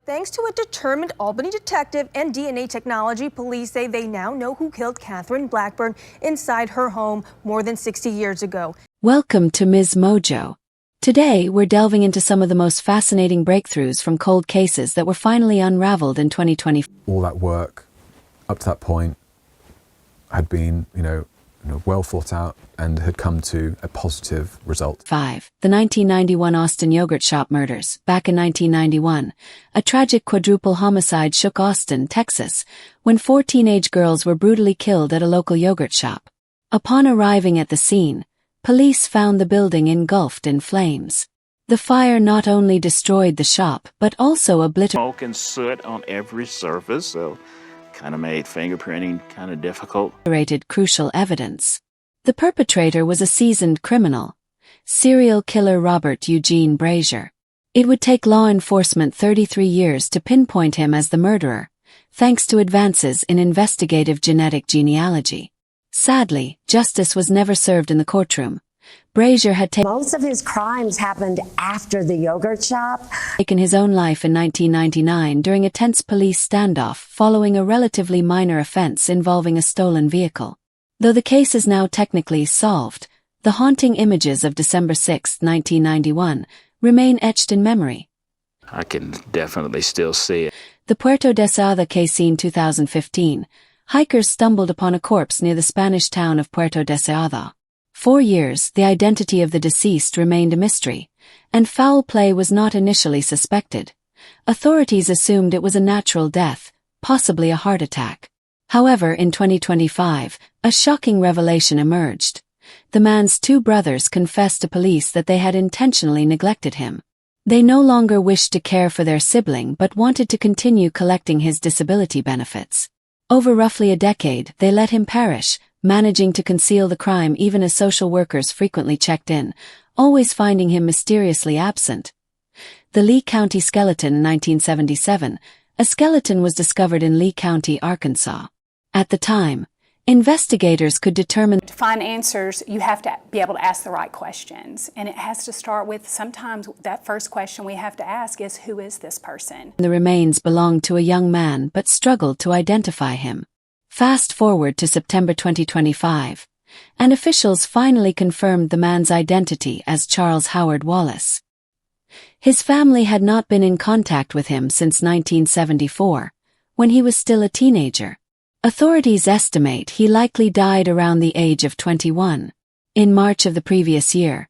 Thanks to a determined Albany detective and DNA technology, police say they now know who killed Catherine Blackburn inside her home more than 60 years ago. Welcome to Ms. Mojo. Today, we're delving into some of the most fascinating breakthroughs from cold cases that were finally unraveled in 2020. All that work up to that point had been, well thought out and had come to a positive result. 5. The 1991 Austin yogurt shop murders. Back in 1991, a tragic quadruple homicide shook Austin, Texas, when 4 teenage girls were brutally killed at a local yogurt shop. Upon arriving at the scene, police found the building engulfed in flames. The fire not only destroyed the shop, but also obliterated smoke and soot on every surface, so kind of made fingerprinting kind of difficult. Crucial evidence. The perpetrator was a seasoned criminal, serial killer Robert Eugene Brazier. It would take law enforcement 33 years to pinpoint him as the murderer, thanks to advances in investigative genetic genealogy. Sadly, justice was never served in the courtroom. Brazier had most of his crimes happened after the yogurt shop. Taken his own life in 1999 during a tense police standoff following a relatively minor offense involving a stolen vehicle. Though the case is now technically solved, the haunting images of December 6, 1991, remain etched in memory. I can definitely still see it. The Puerto Deseada case in 2015, hikers stumbled upon a corpse near the Spanish town of Puerto Deseada. 4 years, the identity of the deceased remained a mystery, and foul play was not initially suspected. Authorities assumed it was a natural death, possibly a heart attack. However, in 2025, a shocking revelation emerged. The man's 2 brothers confessed to police that they had intentionally neglected him. They no longer wished to care for their sibling but wanted to continue collecting his disability benefits. Over roughly a decade, they let him perish, managing to conceal the crime even as social workers frequently checked in, always finding him mysteriously absent. The Lee County skeleton in 1977. A skeleton was discovered in Lee County, Arkansas. At the time, investigators could determine to find answers, you have to be able to ask the right questions. And it has to start with, sometimes that first question we have to ask is, who is this person? The remains belonged to a young man but struggled to identify him. Fast forward to September 2025, and officials finally confirmed the man's identity as Charles Howard Wallace. His family had not been in contact with him since 1974, when he was still a teenager. Authorities estimate he likely died around the age of 21. In March of the previous year,